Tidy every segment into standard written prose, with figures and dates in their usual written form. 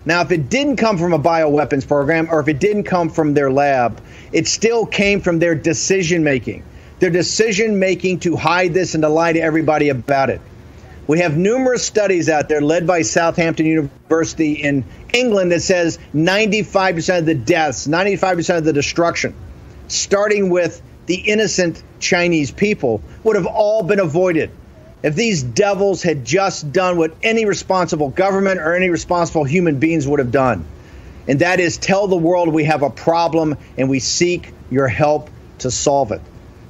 Now, if it didn't come from a bioweapons program or if it didn't come from their lab, it still came from their decision-making. Their decision-making to hide this and to lie to everybody about it. We have numerous studies out there led by Southampton University in England that says 95% of the deaths, 95% of the destruction, starting with the innocent Chinese people, would have all been avoided if these devils had just done what any responsible government or any responsible human beings would have done. And that is tell the world we have a problem and we seek your help to solve it.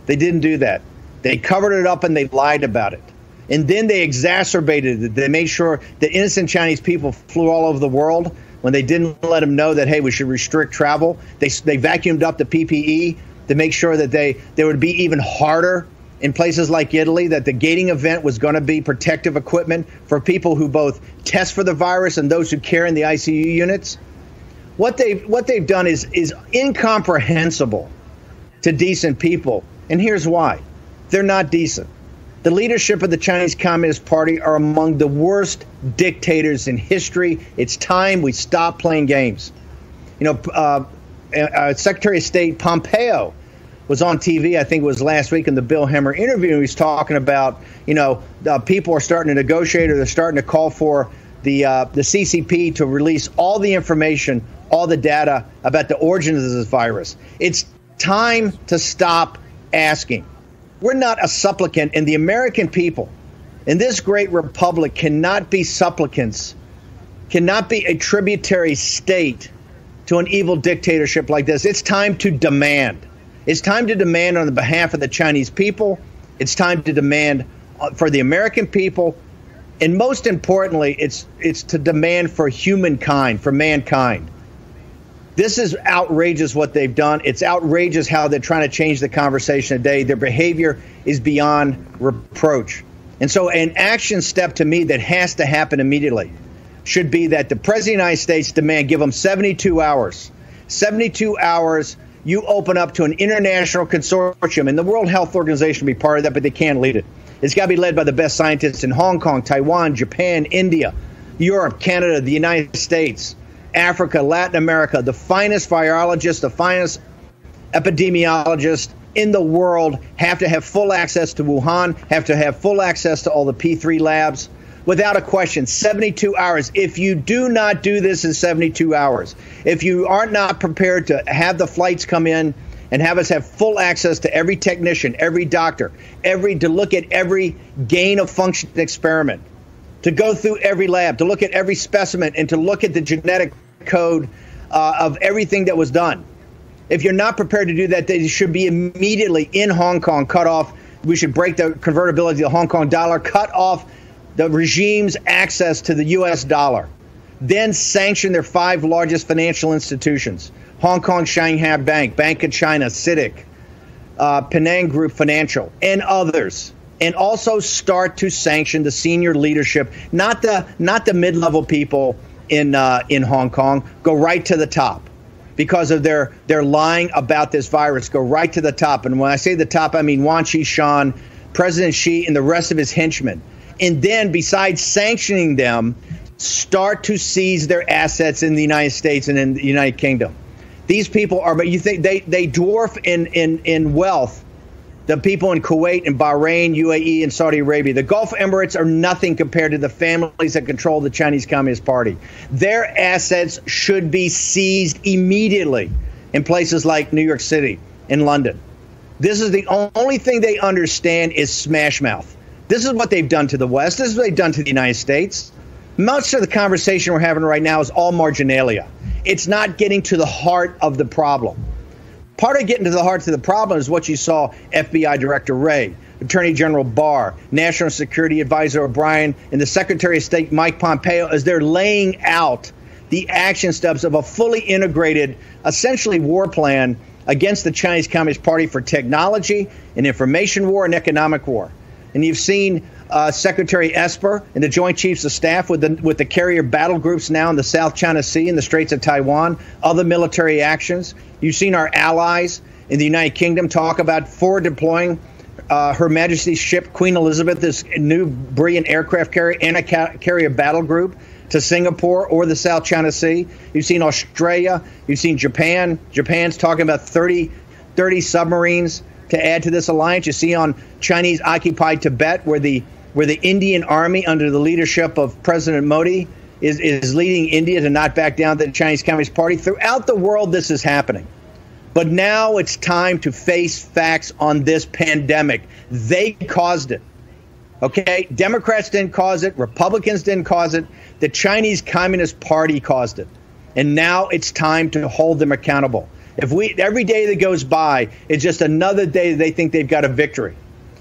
They didn't do that. They covered it up and they lied about it. And then they exacerbated it. They made sure that innocent Chinese people flew all over the world when they didn't let them know that, hey, we should restrict travel. They vacuumed up the PPE to make sure that they would be even harder in places like Italy, that the gating event was going to be protective equipment for people who both test for the virus and those who care in the ICU units. What they've done is incomprehensible to decent people. And here's why. They're not decent. The leadership of the Chinese Communist Party are among the worst dictators in history. It's time we stop playing games. You know, Secretary of State Pompeo was on TV, I think it was last week, in the Bill Hemmer interview. He was talking about, people are starting to negotiate, or they're starting to call for the CCP to release all the information, all the data about the origins of this virus. It's time to stop asking. We're not a supplicant, and the American people in this great republic cannot be supplicants, cannot be a tributary state to an evil dictatorship like this. It's time to demand. It's time to demand on the behalf of the Chinese people. It's time to demand for the American people. And most importantly, it's to demand for humankind, for mankind. This is outrageous what they've done. It's outrageous how they're trying to change the conversation today. Their behavior is beyond reproach. And so an action step to me that has to happen immediately should be that the President of the United States demand, give them 72 hours. 72 hours. You open up to an international consortium, and the World Health Organization will be part of that, but they can't lead it. It's got to be led by the best scientists in Hong Kong, Taiwan, Japan, India, Europe, Canada, the United States, Africa, Latin America, the finest virologists, the finest epidemiologists in the world have to have full access to Wuhan, have to have full access to all the P3 labs. Without a question, 72 hours. If you do not do this in 72 hours, if you are not prepared to have the flights come in and have us have full access to every technician, every doctor, to look at every gain of function experiment, to go through every lab, to look at every specimen, and to look at the genetic code of everything that was done. If you're not prepared to do that, they should be immediately in Hong Kong cut off. We should break the convertibility of the Hong Kong dollar, cut off the regime's access to the U.S. dollar, then sanction their 5 largest financial institutions: Hong Kong Shanghai Bank, Bank of China, CITIC, Penang Group Financial, and others. And also start to sanction the senior leadership, not the mid-level people in Hong Kong. Go right to the top because of their lying about this virus. Go right to the top. And when I say the top, I mean Wan Qishan, President Xi, and the rest of his henchmen. And then, besides sanctioning them, start to seize their assets in the United States and in the United Kingdom. These people are, but you think they dwarf in wealth the people in Kuwait and Bahrain, UAE, and Saudi Arabia. The Gulf Emirates are nothing compared to the families that control the Chinese Communist Party. Their assets should be seized immediately in places like New York City and London. This is the only thing they understand is smash mouth. This is what they've done to the West. This is what they've done to the United States. Much of the conversation we're having right now is all marginalia. It's not getting to the heart of the problem. Part of getting to the heart of the problem is what you saw FBI Director Wray, Attorney General Barr, National Security Advisor O'Brien, and the Secretary of State Mike Pompeo as they're laying out the action steps of a fully integrated, essentially war plan against the Chinese Communist Party for technology, an information war, and economic war. And you've seen Secretary Esper and the Joint Chiefs of Staff with the carrier battle groups now in the South China Sea and the Straits of Taiwan, other military actions. You've seen our allies in the United Kingdom talk about forward deploying Her Majesty's ship, Queen Elizabeth, this new brilliant aircraft carrier and a carrier battle group to Singapore or the South China Sea. You've seen Australia. You've seen Japan. Japan's talking about 30 submarines to add to this alliance. You see on Chinese-occupied Tibet, where the Indian army under the leadership of President Modi is leading India to not back down to the Chinese Communist Party. Throughout the world, this is happening. But now it's time to face facts on this pandemic. They caused it. Okay? Democrats didn't cause it. Republicans didn't cause it. The Chinese Communist Party caused it. And now it's time to hold them accountable. Every day that goes by is just another day that they think they've got a victory.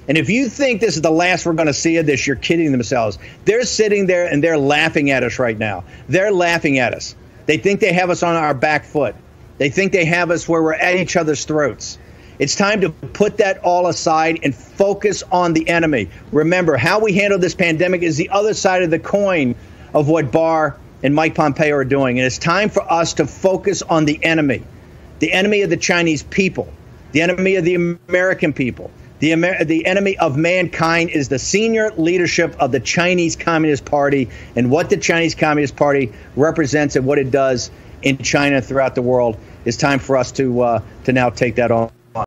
And if you think this is the last we're going to see of this, you're kidding themselves. They're sitting there and they're laughing at us right now. They're laughing at us. They think they have us on our back foot. They think they have us where we're at each other's throats. It's time to put that all aside and focus on the enemy. Remember, how we handle this pandemic is the other side of the coin of what Barr and Mike Pompeo are doing. And it's time for us to focus on the enemy of the Chinese people, the enemy of the American people. The enemy of mankind is the senior leadership of the Chinese Communist Party and what the Chinese Communist Party represents and what it does in China throughout the world. It's time for us to now take that on.